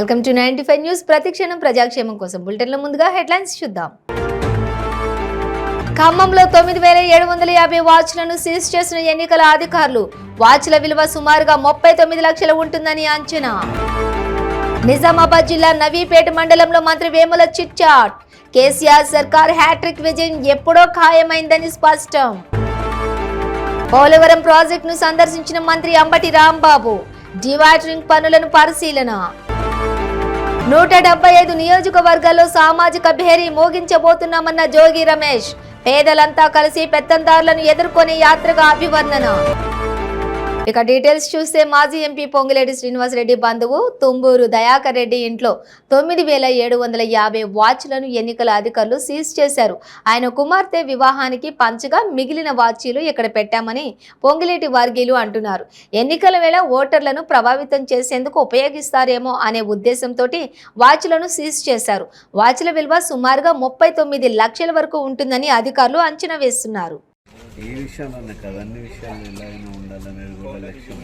Welcome to 95 news. ప్రతిక్షణం ప్రజాక్షేమం కోసం బులెటిన్లో ముందుగా హెడ్లైన్స్ చూద్దాం. ఖమ్మంలో 9,750 వాచ్లను సీజ్ చేసిన ఎన్నికల అధికారులు. వాచ్ల విలువ సుమారుగా 39 లక్షలు ఉంటుందని అంచనా. నిజామాబాద్ జిల్లా నవీపేట మండలంలో మంత్రి వేముల చిట్ చాట్. కేసీఆర్ సర్కార్ హ్యాట్రిక్ విజయం ఎప్పుడో ఖాయమైందని స్పష్టం. పోలవరం ప్రాజెక్టును సందర్శించిన మంత్రి అంబటి రాంబాబు. డివాటరింగ్ పనులను పరిశీలన. 175 నియోజకవర్గాల్లో సామాజిక భేరీ మోగించబోతున్నామన్న జోగి రమేష్. పేదలంతా కలిసి పెత్తందారులను ఎదుర్కొనే యాత్రగా అభివర్ణన. ఇక డీటెయిల్స్ చూస్తే మాజీ ఎంపీ పొంగిలేటి శ్రీనివాసరెడ్డి బంధువు తుంబూరు దయాకర్ రెడ్డి ఇంట్లో 9,750 వాచ్లను ఎన్నికల అధికారులు సీజ్ చేశారు. ఆయన కుమార్తె వివాహానికి పంచగా మిగిలిన వాచీలు ఇక్కడ పెట్టామని పొంగిలేటి వర్గీయులు అంటున్నారు. ఎన్నికల వేళ ఓటర్లను ప్రభావితం చేసేందుకు ఉపయోగిస్తారేమో అనే ఉద్దేశంతో వాచ్లను సీజ్ చేశారు. వాచ్ల విలువ సుమారుగా 39 లక్షల వరకు ఉంటుందని అధికారులు అంచనా వేస్తున్నారు. ఏ విషయాలన్నా కదా, అన్ని విషయాలు ఎలాగైనా ఉండాలనేది కూడా లక్ష్యం.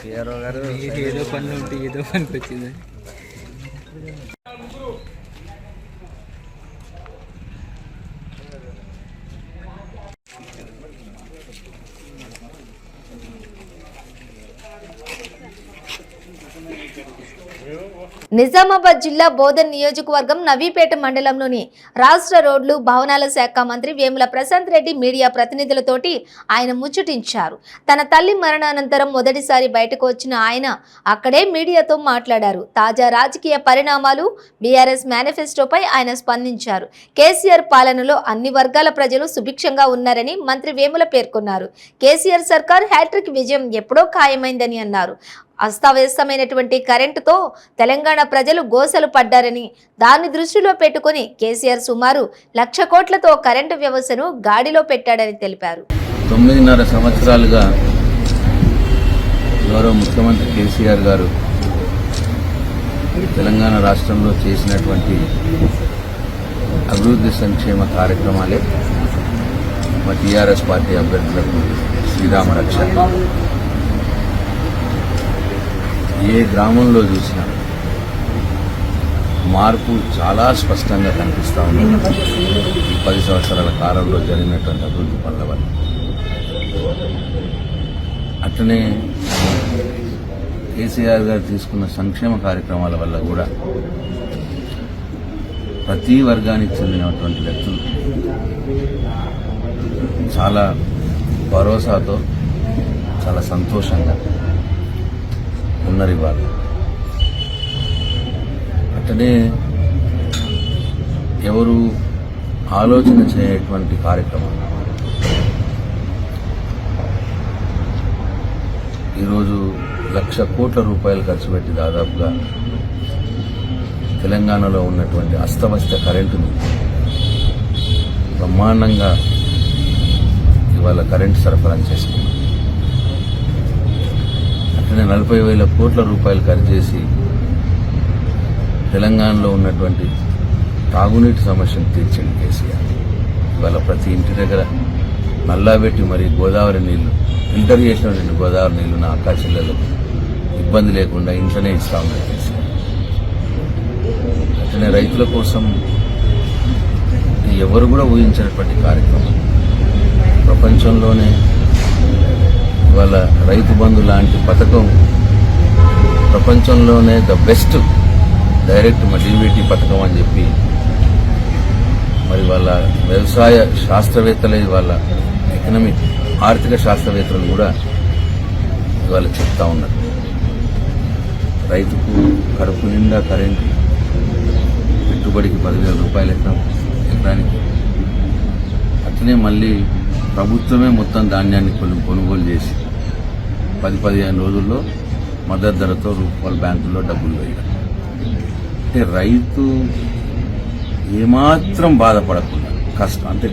కేఆర్ఓ గారు ఏదో పని ఉంటే ఏదో పనికి వచ్చింది. నిజామాబాద్ జిల్లా బోధన్ నియోజకవర్గం నవీపేట మండలంలోని రాష్ట్ర రోడ్లు భవనాల శాఖ మంత్రి వేముల ప్రశాంత్ రెడ్డి మీడియా ప్రతినిధులతోటి ఆయన ముచ్చటించారు. తన తల్లి మరణానంతరం మొదటిసారి బయటకు వచ్చిన ఆయన అక్కడే మీడియాతో మాట్లాడారు. తాజా రాజకీయ పరిణామాలు, బీఆర్ఎస్ మేనిఫెస్టోపై ఆయన స్పందించారు. కేసీఆర్ పాలనలో అన్ని వర్గాల ప్రజలు సుభిక్షంగా ఉన్నారని మంత్రి వేముల పేర్కొన్నారు. కేసీఆర్ సర్కార్ హ్యాట్రిక్ విజయం ఎప్పుడో ఖాయమైందని అన్నారు. అస్తవ్యస్తమైనటువంటి కరెంటుతో తెలంగాణ ప్రజలు గోసలు పడ్డారని, దాన్ని దృష్టిలో పెట్టుకుని కేసీఆర్ సుమారు 1,00,000 కోట్లతో కరెంటు వ్యవస్థను గాడిలో పెట్టాడని తెలిపారు. 9.5 సంవత్సరాలుగా గౌరవ ముఖ్యమంత్రి కేసీఆర్ గారు తెలంగాణ రాష్ట్రంలో చేసినటువంటి అభివృద్ధి సంక్షేమ కార్యక్రమాలే మా టీఆర్ఎస్ పార్టీ అభ్యర్థులకు శ్రీరామ రక్ష. ఏ గ్రామంలో చూసినా మార్పు చాలా స్పష్టంగా కనిపిస్తూ ఉంది. ఈ 10 సంవత్సరాల కాలంలో జరిగినటువంటి అభివృద్ధి పనుల వల్ల. అట్లనే కేసీఆర్ గారు తీసుకున్న సంక్షేమ కార్యక్రమాల వల్ల కూడా ప్రతి వర్గానికి చెందినటువంటి వ్యక్తులు చాలా భరోసాతో, చాలా సంతోషంగా ఉన్నారు ఇవాళ. అట్లనే ఎవరు ఆలోచన చేయటువంటి కార్యక్రమం ఈరోజు 1,00,000 కోట్ల రూపాయలు ఖర్చు పెట్టి దాదాపుగా తెలంగాణలో ఉన్నటువంటి అస్తవ్యస్త కరెంటును బ్రహ్మాండంగా ఇవాళ కరెంటు సరఫరా చేసుకున్నాం. అట్లనే 40,000 కోట్ల రూపాయలు ఖర్చు చేసి తెలంగాణలో ఉన్నటువంటి తాగునీటి సమస్యను తీర్చింది కేసీఆర్. ఇవాళ ప్రతి ఇంటి దగ్గర నల్లాబెట్టి మరి గోదావరి నీళ్లు, ఫిల్టర్ చేసినటువంటి గోదావరి నీళ్లు నా అక్కా చెల్లెలకు ఇబ్బంది లేకుండా ఇంట్లోనే ఇస్తా ఉన్నారు కేసీఆర్. అట్లనే రైతుల కోసం ఎవరు కూడా ఊహించినటువంటి కార్యక్రమం. ప్రపంచంలోనే ఇవాళ రైతు బంధు లాంటి పథకం ప్రపంచంలోనే ద బెస్ట్ డైరెక్ట్ డీబీటీ పథకం అని చెప్పి మరి వాళ్ళ వ్యవసాయ శాస్త్రవేత్తలే, వాళ్ళ ఎకనామిక్ ఆర్థిక శాస్త్రవేత్తలు కూడా ఇవాళ చెప్తా ఉన్నారు. రైతుకు కడుపు నిండా కరెంటు, పెట్టుబడికి 10,000 రూపాయలు ఎకరానికి. అట్లనే మళ్ళీ ప్రభుత్వమే మొత్తం ధాన్యాన్ని కొనుగోలు చేసి 10-15 రోజుల్లో మద్దతు ధరతో రూపాయల బ్యాంకుల్లో డబ్బులు వేయడం. అంటే రైతు ఏమాత్రం బాధపడకుండా కష్టం అంటే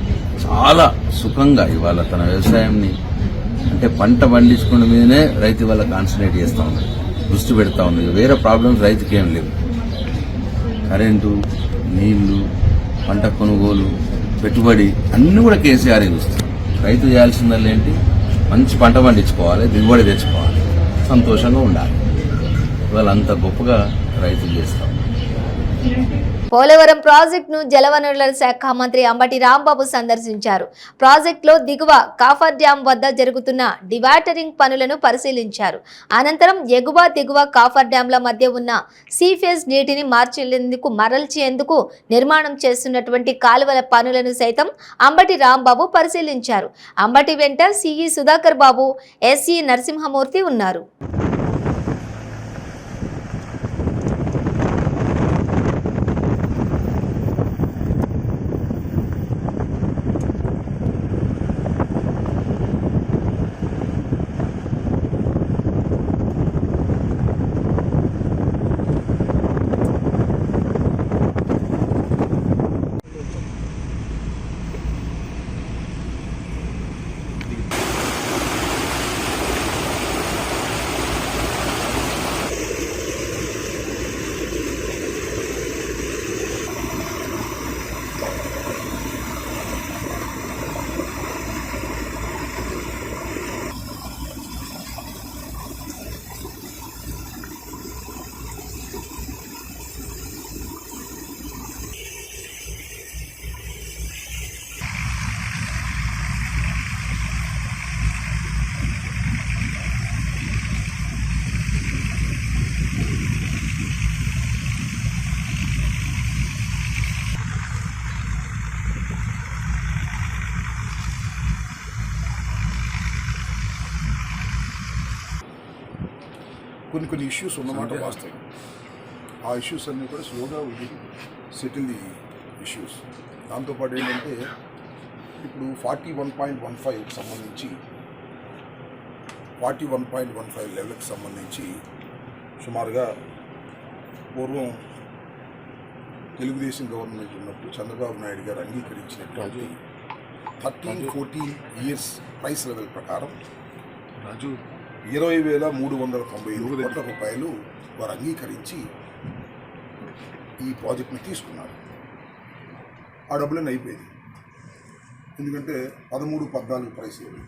చాలా సుఖంగా ఇవాళ తన వ్యవసాయాన్ని అంటే పంట పండించుకున్న మీదనే రైతు వల్ల కాన్సన్ట్రేట్ చేస్తూ ఉన్నారు, దృష్టి పెడతా ఉన్నారు. వేరే ప్రాబ్లమ్స్ రైతుకి ఏం లేవు. కరెంటు, నీళ్లు, పంట కొనుగోలు, పెట్టుబడి అన్నీ కూడా కేసీఆర్ చూస్తారు. రైతు చేయాల్సిందల్లా ఏంటి? మంచి పంట పండించుకోవాలి, దిగుబడి తెచ్చుకోవాలి, సంతోషంగా ఉండాలి. ఇవాళ అంత గొప్పగా రైతులు చేస్తాం. పోలవరం ప్రాజెక్టును జలవనరుల శాఖ మంత్రి అంబటి రాంబాబు సందర్శించారు. ప్రాజెక్టులో దిగువ కాఫర్ డ్యాం వద్ద జరుగుతున్న డివాటరింగ్ పనులను పరిశీలించారు. అనంతరం ఎగువ దిగువ కాఫర్ డ్యాంల మధ్య ఉన్న సీఫేజ్ నీటిని మరల్చేందుకు నిర్మాణం చేస్తున్నటువంటి కాలువల పనులను సైతం అంబటి రాంబాబు పరిశీలించారు. అంబటి వెంట సిఈ సుధాకర్ బాబు, ఎస్ఈ నరసింహమూర్తి ఉన్నారు. కొన్ని ఇష్యూస్ ఉన్నమాట వాస్తవం. ఆ ఇష్యూస్ అన్నీ కూడా స్లోగా సెటిల్ ది ఇష్యూస్. దాంతోపాటు ఏంటంటే ఇప్పుడు 41.15 సంబంధించి 41.15 లెవెల్కి సంబంధించి సుమారుగా పూర్వం తెలుగుదేశం గవర్నమెంట్ ఉన్నప్పుడు చంద్రబాబు నాయుడు గారు అంగీకరించినటువంటి 13-14 ఇయర్స్ ప్రైస్ లెవెల్ ప్రకారం 20,395 కోట్ల రూపాయలు వారు అంగీకరించి ఈ ప్రాజెక్ట్ని తీసుకున్నారు. ఆ డబ్బులన్నీ అయిపోయింది. ఎందుకంటే 13-14 ప్రైస్ లెవెల్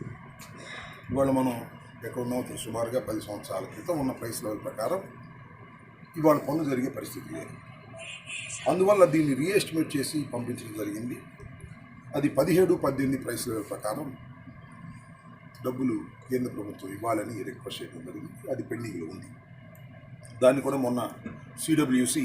ఇవాళ మనం ఎక్కడున్నామో సుమారుగా 10 సంవత్సరాల క్రితం ఉన్న ప్రైస్ లెవెల్ ప్రకారం ఇవాళ పనులు జరిగే పరిస్థితి లేదు. అందువల్ల దీన్ని రీఎస్టిమేట్ చేసి పంపించడం జరిగింది. అది 17-18 ప్రైస్ లెవెల్ ప్రకారం డబ్బులు కేంద్ర ప్రభుత్వం ఇవ్వాలని రిక్వెస్ట్ చేయడం జరిగింది. అది పెండింగ్లో ఉంది. దాన్ని కూడా మొన్న సిడబ్ల్యూసి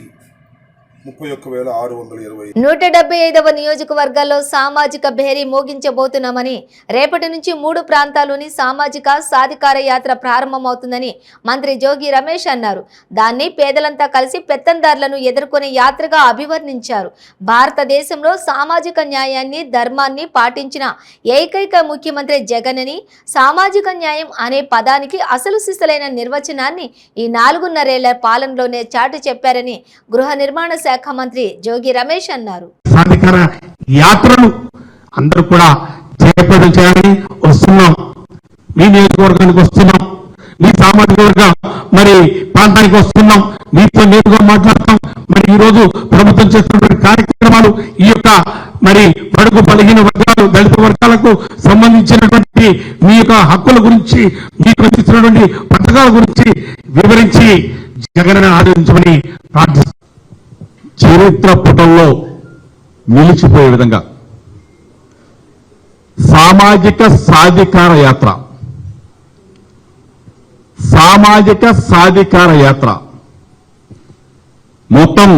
31,620. 175వ నియోజకవర్గాల్లో సామాజిక భేరీ మోగించబోతున్నామని, రేపటి నుంచి 3 ప్రాంతాల్లోని సామాజిక సాధికార యాత్ర ప్రారంభమవుతుందని మంత్రి జోగి రమేష్ అన్నారు. దాన్ని పేదలంతా కలిసి పెత్తందారులను ఎదుర్కొనే యాత్రగా అభివర్ణించారు. భారతదేశంలో సామాజిక న్యాయాన్ని, ధర్మాన్ని పాటించిన ఏకైక ముఖ్యమంత్రి జగన్ అని, సామాజిక న్యాయం అనే పదానికి అసలు సిసలైన నిర్వచనాన్ని ఈ 4.5 పాలనలోనే చాటి చెప్పారని గృహ నిర్మాణ శాఖ మంత్రి జోగి రమేష్ అన్నారు. సాధికార యాత్రలు అందరూ కూడా జయప్రదం చేయాలని వస్తున్నాం. మీ నియోజకవర్గానికి వస్తున్నాం, మీ సామాజిక వర్గ మరి ప్రాంతానికి వస్తున్నాం, మీతో నేరుగా మాట్లాడతాం. మరి ఈ రోజు ప్రభుత్వం చేస్తున్నటువంటి కార్యక్రమాలు ఈ యొక్క మరి బడుగు బలహీన వర్గాలు, దళిత వర్గాలకు సంబంధించినటువంటి మీ యొక్క హక్కుల గురించి, మీకు అందిస్తున్నటువంటి పథకాల గురించి వివరించి జగన్ ఆదరించమని ప్రార్థిస్తున్నాం. చరిత్ర పుటంలో నిలిచిపోయే విధంగా సామాజిక సాధికార యాత్ర, సామాజిక సాధికార యాత్ర మొత్తం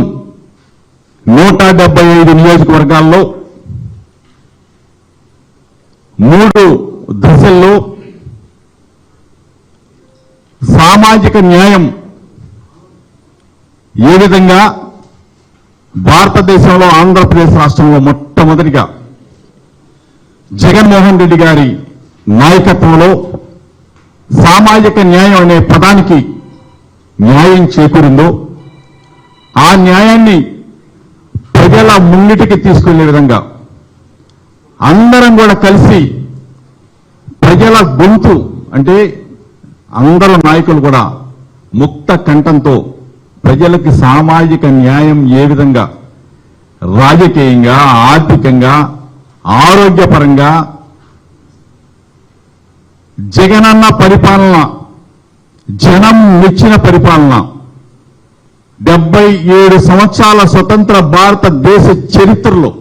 175 నియోజకవర్గాల్లో 3 దశల్లో సామాజిక న్యాయం ఏ విధంగా భారతదేశంలో ఆంధ్రప్రదేశ్ రాష్ట్రంలో మొట్టమొదటిగా జగన్మోహన్ రెడ్డి గారి నాయకత్వంలో సామాజిక న్యాయం అనే పదానికి న్యాయం చేకూరిందో ఆ న్యాయాన్ని ప్రజల ముంగిటికి తీసుకెళ్లే విధంగా అందరం కూడా కలిసి ప్రజల గొంతు అంటే అందరూ నాయకులు కూడా ముక్త కంఠంతో ప్రజలకి సామాజిక న్యాయం ఏ విధంగా రాజకీయంగా, ఆర్థికంగా, ఆరోగ్యపరంగా జగనన్న పరిపాలన, జనం మెచ్చిన పరిపాలన, 77 సంవత్సరాల స్వతంత్ర భారతదేశ చరిత్రలో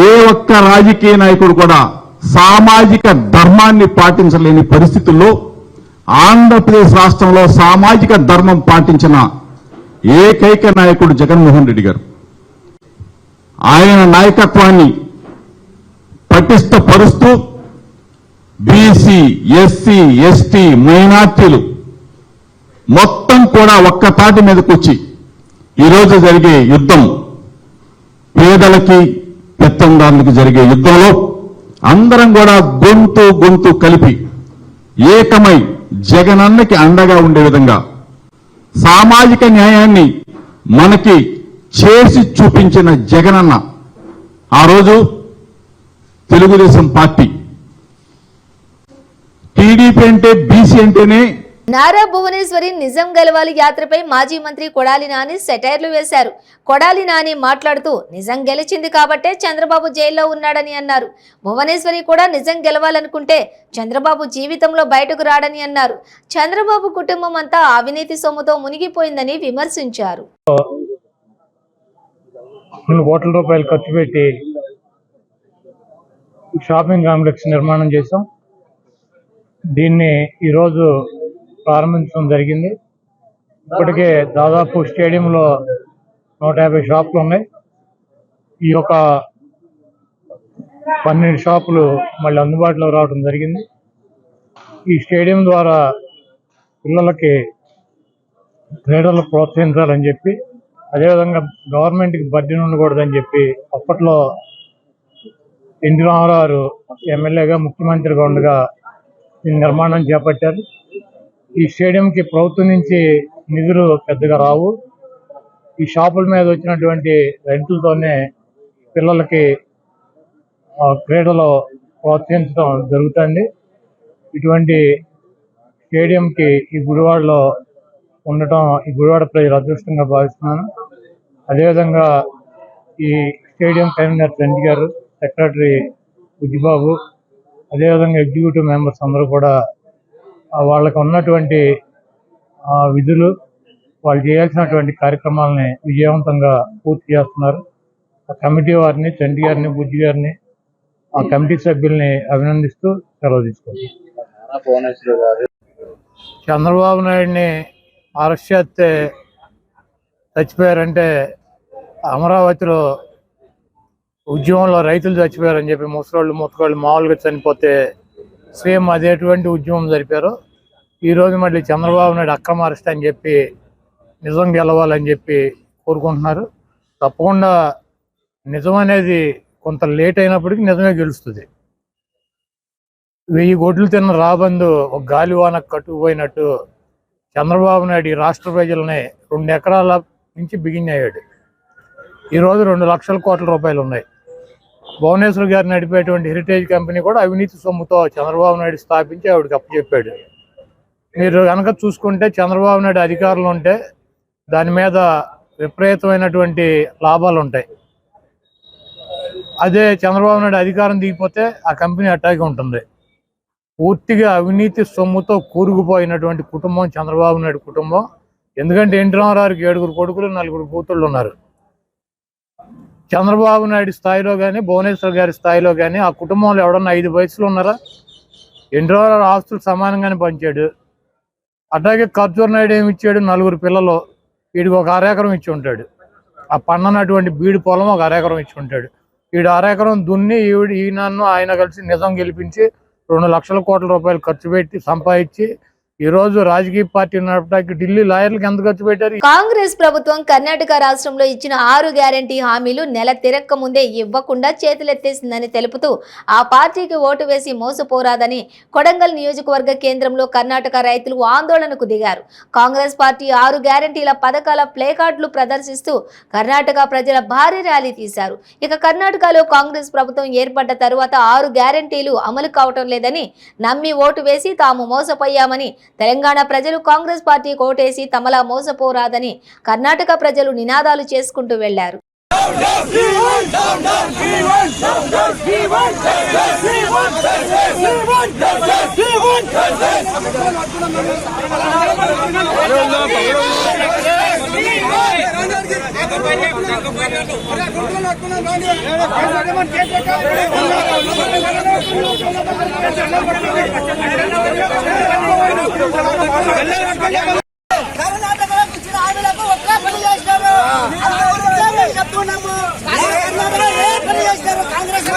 ఏ ఒక్క రాజకీయ నాయకుడు కూడా సామాజిక ధర్మాన్ని పాటించలేని పరిస్థితుల్లో ఆంధ్రప్రదేశ్ రాష్ట్రంలో సామాజిక ధర్మం పాటించిన ఏకైక నాయకుడు జగన్మోహన్ రెడ్డి గారు. ఆయన నాయకత్వాన్ని పటిష్టపరుస్తూ బీసీ, ఎస్సీ, ఎస్టీ, మైనార్టీలు మొత్తం కూడా ఒక్క తాటి మీదకి వచ్చి ఈరోజు జరిగే యుద్ధం, పేదలకి పెత్తందారులకి జరిగే యుద్ధంలో అందరం కూడా గొంతు కలిపి ఏకమై జగనన్నకి అండగా ఉండే విధంగా సామాజిక న్యాయాన్ని మనకి చేసి చూపించిన జగనన్న ఆ రోజు తెలుగుదేశం పార్టీ, టీడీపీ అంటే బీసీ అంటేనే నారా భువనేశ్వరి నిజం గెలవాలి యాత్రపై మాజీ మంత్రి కొడాలి నాని సెటైర్లు వేశారు. కొడాలి నాని మాట్లాడుతూ నిజం గెలిచింది కాబట్టే చంద్రబాబు జైల్లో ఉన్నాడని అన్నారు. భువనేశ్వరి కూడా నిజం గెలవాలనుకుంటే చంద్రబాబు జీవితంలో బయటకు రాడని అన్నారు. చంద్రబాబు కుటుంబం అంతా అవినీతి సొమ్ముతో మునిగిపోయిందని విమర్శించారు. కోట్ల రూపాయలు ఖర్చు పెట్టి షాపింగ్ కాంప్లెక్స్ నిర్మాణం చేశాం. దీన్ని ఈరోజు ప్రారంభించడం జరిగింది. ఇప్పటికే దాదాపు స్టేడియంలో 150 షాపులు ఉన్నాయి. ఈ యొక్క 12 షాపులు మళ్ళీ అందుబాటులో రావడం జరిగింది. ఈ స్టేడియం ద్వారా పిల్లలకి క్రీడలు ప్రోత్సహించాలని చెప్పి, అదేవిధంగా గవర్నమెంట్కి బడ్జెట్ ఉండకూడదని చెప్పి అప్పట్లో ఎన్టీ రామారావు గారు ఎమ్మెల్యేగా, ముఖ్యమంత్రిగా ఉండగా ఈ నిర్మాణం చేపట్టారు. ఈ స్టేడియంకి ప్రభుత్వం నుంచి నిధులు పెద్దగా రావు. ఈ షాపుల మీద వచ్చినటువంటి రెంట్లతోనే పిల్లలకి క్రీడలో ప్రోత్సహించడం జరుగుతుంది. ఇటువంటి స్టేడియంకి ఈ గుడివాడలో ఉండటం ఈ గుడివాడ ప్రజలు అదృష్టంగా భావిస్తున్నాను. అదేవిధంగా ఈ స్టేడియం కన్వీనర్ చంటి గారు, సెక్రటరీ బుజ్జిబాబు, అదేవిధంగా ఎగ్జిక్యూటివ్ మెంబర్స్ అందరూ కూడా వాళ్ళకు ఉన్నటువంటి విధులు, వాళ్ళు చేయాల్సినటువంటి కార్యక్రమాలని విజయవంతంగా పూర్తి చేస్తున్నారు. ఆ కమిటీ వారిని, చంటి గారిని, బుజ్జి గారిని, ఆ కమిటీ సభ్యుల్ని అభినందిస్తూ సెలవు తీసుకుంటున్నారు. చంద్రబాబు నాయుడిని అరెస్ట్ చేస్తే చచ్చిపోయారంటే అమరావతిలో ఉద్యమంలో రైతులు చచ్చిపోయారని చెప్పి ముసలోళ్ళు ముత్తకోళ్ళు మామూలుగా చనిపోతే సేమ్ అదేటువంటి ఉద్యమం జరిపారు. ఈరోజు మళ్ళీ చంద్రబాబు నాయుడు అక్రమ అరెస్ట్ అని చెప్పి నిజం గెలవాలని చెప్పి కోరుకుంటున్నారు. తప్పకుండా నిజం అనేది కొంత లేట్ అయినప్పటికీ నిజమే గెలుస్తుంది. 1000 కోట్లు తిన్న రాబందు ఒక గాలివానకు కట్టుకుపోయినట్టు చంద్రబాబు నాయుడు ఈ రాష్ట్ర ప్రజలని 2 ఎకరాల నుంచి బిగినయ్యాడు. ఈరోజు 2 లక్షల కోట్ల రూపాయలు ఉన్నాయి. భువనేశ్వర్ గారు నడిపేటువంటి హెరిటేజ్ కంపెనీ కూడా అవినీతి సొమ్ముతో చంద్రబాబు నాయుడు స్థాపించి ఆవిడకి అప్పచెప్పాడు. మీరు కనుక చూసుకుంటే చంద్రబాబు నాయుడు అధికారులు ఉంటే దాని మీద విపరీతమైనటువంటి లాభాలు ఉంటాయి. అదే చంద్రబాబు నాయుడు అధికారం దిగిపోతే ఆ కంపెనీ అట్టాగే ఉంటుంది. పూర్తిగా అవినీతి సొమ్ముతో కూరుకుపోయినటువంటి కుటుంబం చంద్రబాబు నాయుడు కుటుంబం. ఎందుకంటే ఎన్టీ రామారావుకి 7 కొడుకులు 4 కూతుళ్ళు ఉన్నారు. చంద్రబాబు నాయుడు స్థాయిలో కానీ, భువనేశ్వర్ గారి స్థాయిలో కానీ ఆ కుటుంబంలో ఎవడన్నా 5 వయసులు ఉన్నారా? ఎన్టీ రామారావు ఆస్తులు సమానంగానే పంచాడు. అట్లాగే ఖర్జూర్ నాయుడు ఏమి ఇచ్చాడు? 4 పిల్లలు, వీడికి 1 అరెకరం ఇచ్చి ఉంటాడు. ఆ పన్ననటువంటి బీడు పొలం 1 అరెకరం ఇచ్చి ఉంటాడు. వీడు 1 ఎకరం దున్ని ఈయనను ఆయన కలిసి నిజం గెలిపించి 2 లక్షల కోట్ల రూపాయలు ఖర్చు పెట్టి సంపాదించి ఈరోజు రాజకీయ పార్టీ నడపడానికి ఢిల్లీ లాయర్లకు ఎంత ఖర్చు పెట్టారు? కాంగ్రెస్ ప్రభుత్వం కర్ణాటక రాష్ట్రంలో ఇచ్చిన 6 గ్యారంటీ హామీలు నెల తిరక్క ముందే ఇవ్వకుండా చేతులెత్తేసిందని తెలుపుతూ ఆ పార్టీకి ఓటు వేసి మోసపోరాదని కొడంగల్ నియోజకవర్గ కేంద్రంలో కర్ణాటక రైతులు ఆందోళనకు దిగారు. కాంగ్రెస్ పార్టీ 6 గ్యారంటీల పథకాల ప్లేకార్డులు ప్రదర్శిస్తూ కర్ణాటక ప్రజల భారీ ర్యాలీ తీశారు. ఇక కర్ణాటకలో కాంగ్రెస్ ప్రభుత్వం ఏర్పడ్డ తరువాత 6 గ్యారంటీలు అమలు కావటం లేదని నమ్మి ఓటు వేసి తాము మోసపోయామని, తెలంగాణ ప్రజలు కాంగ్రెస్ పార్టీ కోటేసి తమలా మోసపోరాదని కర్ణాటక ప్రజలు నినాదాలు చేసుకుంటూ వెళ్లారు. కర్ణాటకలో ఇచ్చిన హామీలకు ఒక్క పని చేసినారు. చెప్తున్నాము, కర్ణాటకలో ఏ పని చేసినారు కాంగ్రెస్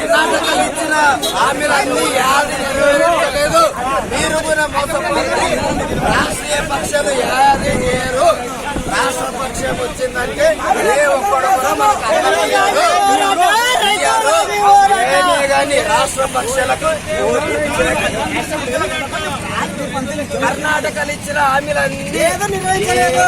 కర్ణాటకలో ఇచ్చిన హామీలన్నీ యాది నెరవేర్చలేదు. మీరు కూడా మోసపోతుంది. రాష్ట్రీయ పక్షాలు యాది చేయరు. రాష్ట్ర పక్షం వచ్చిందంటే ఏ ఒక్కడు కూడా మనకు కానీ రాష్ట్ర పక్షాలకు కర్ణాటకలు ఇచ్చిన హామీలన్నీ నిర్వహించలేదు.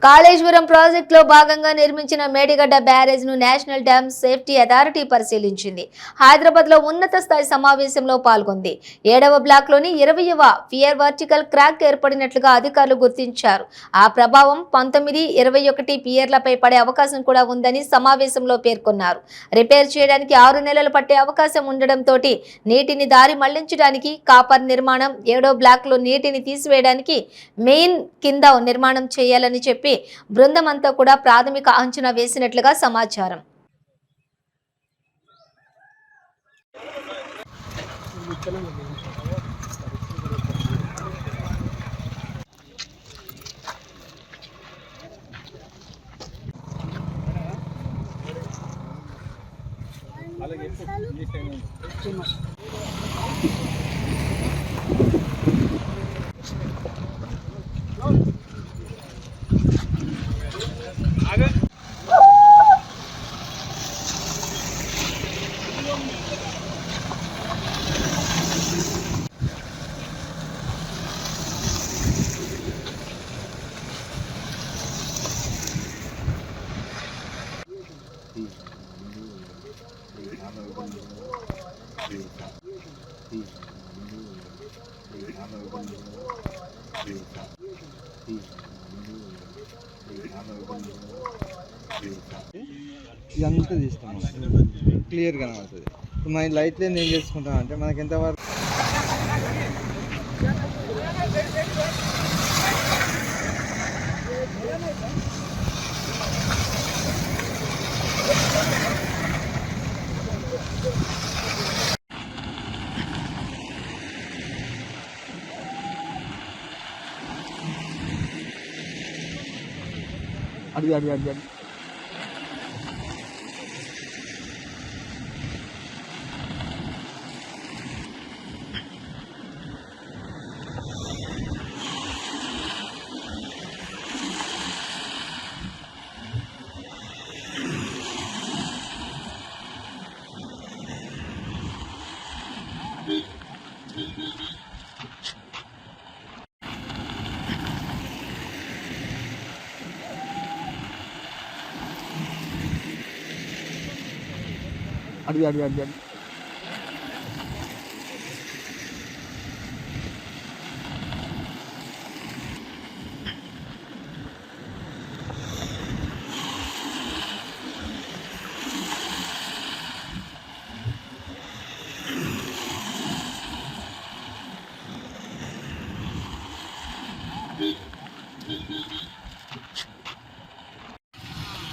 కాళేశ్వరం ప్రాజెక్టులో భాగంగా నిర్మించిన మేడిగడ్డ బ్యారేజ్ ను నేషనల్ డ్యామ్ సేఫ్టీ అథారిటీ పరిశీలించింది. హైదరాబాద్ లో ఉన్నత స్థాయి సమావేశంలో పాల్గొంది. 7వ బ్లాక్ లోని 20వ పియర్ వర్టికల్ క్రాక్ ఏర్పడినట్లుగా అధికారులు గుర్తించారు. ఆ ప్రభావం 19, 21 పియర్లపై పడే అవకాశం కూడా ఉందని సమావేశంలో పేర్కొన్నారు. రిపేర్ చేయడానికి 6 నెలలు పట్టే అవకాశం ఉండడంతో నీటిని దారి మళ్లించడానికి కాపర్ నిర్మాణం, 7వ బ్లాక్ లో నీటిని తీసివేయడానికి మెయిన్ కింద నిర్మాణం చేయాలని చెప్పి బృందం అంతా కూడా ప్రాథమిక అంచనా వేసినట్లుగా సమాచారం. ఇదంతా తీస్తాం, క్లియర్ కనబడుతుంది. మన లైట్లు ఏం చేసుకుంటాం అంటే మనకి ఎంతవరకు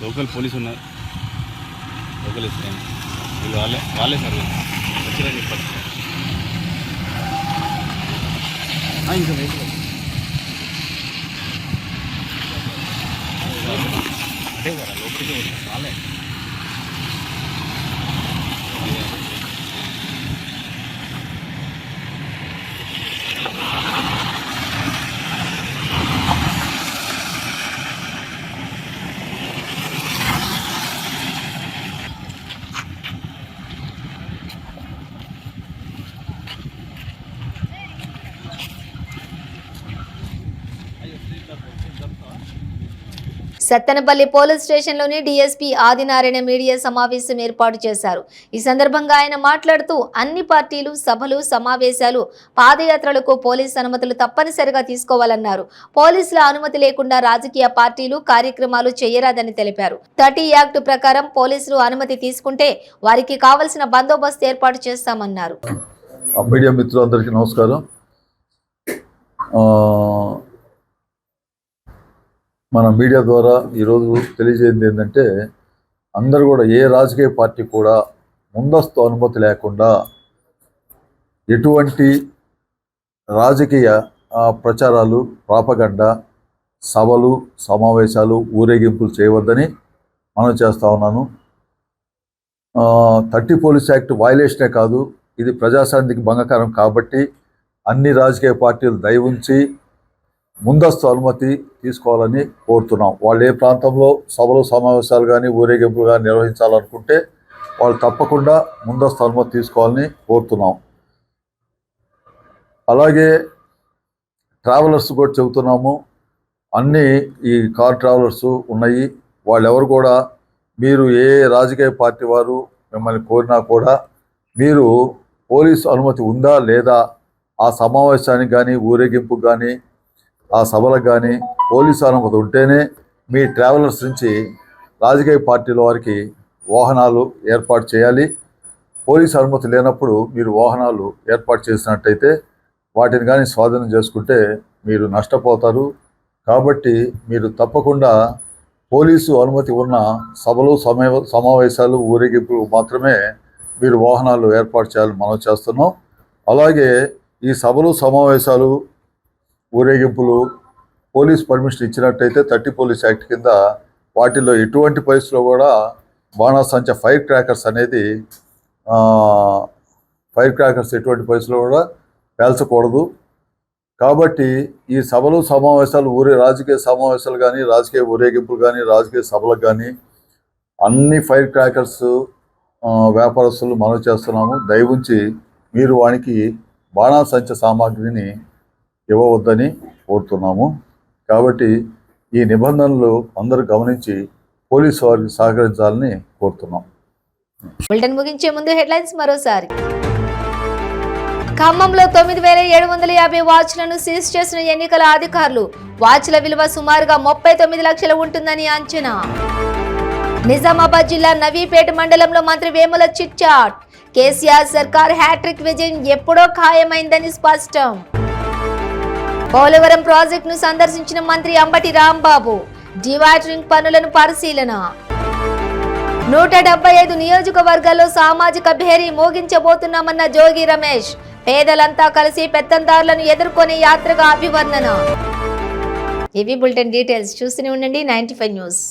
లోకల్ పోలీసు ఉన్నారు, లోకల్ ఎస్ఐ వీళ్ళు వాళ్ళే సార్ వచ్చిరని చెప్పారు. ఇంకా వెహికల్ అదే కదా లోపలికి వాళ్ళే. సత్తెనపల్లి పోలీస్ స్టేషన్లోని డీఎస్పీ ఆదినారాయణ మీడియా సమావేశం ఏర్పాటు చేశారు. ఈ సందర్భంగా ఆయన మాట్లాడుతూ అన్ని పార్టీలు సభలు సమావేశాలు పాదయాత్రలకు పోలీసు అనుమతులు తప్పనిసరిగా తీసుకోవాలన్నారు. పోలీసుల అనుమతి లేకుండా రాజకీయ పార్టీలు కార్యక్రమాలు చేయరాదని తెలిపారు. 30 యాక్ట్ ప్రకారం పోలీసులు అనుమతి తీసుకుంటే వారికి కావలసిన బందోబస్తు ఏర్పాటు చేస్తామన్నారు. మీడియా మిత్రులందరికీ నమస్కారం. మన మీడియా ద్వారా ఈరోజు తెలియజేయండి ఏంటంటే, అందరూ కూడా ఏ రాజకీయ పార్టీ కూడా ముందస్తు అనుమతి లేకుండా ఎటువంటి రాజకీయ ప్రచారాలు, ప్రాపగండా, సభలు, సమావేశాలు, ఊరేగింపులు చేయవద్దని మనం చేస్తూ ఉన్నాను. 30 పోలీస్ యాక్ట్ వైలేషనే కాదు, ఇది ప్రజాశాంతికి భంగకరం కాబట్టి అన్ని రాజకీయ పార్టీలు దయ ఉంచి ముందస్తు అనుమతి తీసుకోవాలని కోరుతున్నాం. వాళ్ళు ఏ ప్రాంతంలో సభలు సమావేశాలు కానీ ఊరేగింపులు కానీ నిర్వహించాలనుకుంటే వాళ్ళు తప్పకుండా ముందస్తు అనుమతి తీసుకోవాలని కోరుతున్నాం. అలాగే ట్రావెలర్స్ కూడా చెబుతున్నాము. అన్నీ ఈ కార్ ట్రావెలర్స్ ఉన్నాయి. వాళ్ళెవరు కూడా మీరు ఏ రాజకీయ పార్టీ వారు మిమ్మల్ని కోరినా కూడా మీరు పోలీసు అనుమతి ఉందా లేదా, ఆ సమావేశానికి కానీ ఊరేగింపుకు కానీ ఆ సభలకు కానీ పోలీసు అనుమతి ఉంటేనే మీ ట్రావెలర్స్ నుంచి రాజకీయ పార్టీల వారికి వాహనాలు ఏర్పాటు చేయాలి. పోలీసు అనుమతి లేనప్పుడు మీరు వాహనాలు ఏర్పాటు చేసినట్టయితే వాటిని కానీ స్వాధీనం చేసుకుంటే మీరు నష్టపోతారు. కాబట్టి మీరు తప్పకుండా పోలీసు అనుమతి ఉన్న సభలు, సమావేశాలు, ఊరేగింపులు మాత్రమే మీరు వాహనాలు ఏర్పాటు చేయాలని మనం చేస్తున్నాం. అలాగే ఈ సభలు, సమావేశాలు, ఊరేగింపులు పోలీస్ పర్మిషన్ ఇచ్చినట్టయితే 30 పోలీస్ యాక్ట్ కింద వాటిల్లో ఎటువంటి పరిస్థితుల్లో కూడా బాణాసంచ ఫైర్ క్రాకర్స్ ఎటువంటి పరిస్థితుల్లో కూడా పేల్చకూడదు. కాబట్టి ఈ సభలు, సమావేశాలు, రాజకీయ సమావేశాలు కానీ, రాజకీయ ఊరేగింపులు కానీ, రాజకీయ సభలకు కానీ అన్ని ఫైర్ క్రాకర్స్ వ్యాపారస్తులు మనం చేస్తున్నాము. దయవుంచి మీరు వానికి బాణాసంచ సామాగ్రిని ఇవ్వవద్దని కోరుతున్నాము. కాబట్టి ఈ నిబంధనలు అందరూ గమనించి పోలీసు వారికి సహకరించాలని కోరుతున్నాం. బులెటిన్ ముగించే ముందు హెడ్లైన్స్ మరోసారి. ఖమ్మంలో 9,750 వాచ్లను సీజ్ చేసిన ఎన్నికల అధికారులు. వాచ్ల విలువ సుమారుగా 39 లక్షలు ఉంటుందని అంచనా. నిజామాబాద్ జిల్లా నవీపేట మండలంలో మంత్రి వేముల చిట్ చాట్. కేసీఆర్ సర్కార్ హ్యాట్రిక్ విజయం ఎప్పుడో ఖాయమైందని స్పష్టం. పోలవరం ప్రాజెక్టును సందర్శించిన మంత్రి అంబటి రాంబాబు. డివాటరింగ్ పనులను పరిశీలన. 175 నియోజకవర్గాల్లో సామాజిక భేరీ మోగించబోతున్నామన్న జోగి రమేష్. పేదలంతా కలిసి పెత్తందారులను ఎదుర్కొనే యాత్రగా అభివర్ణన. ఏవీ బులెటిన్ డీటెయిల్స్ చూస్తూనే ఉండండి 95 న్యూస్.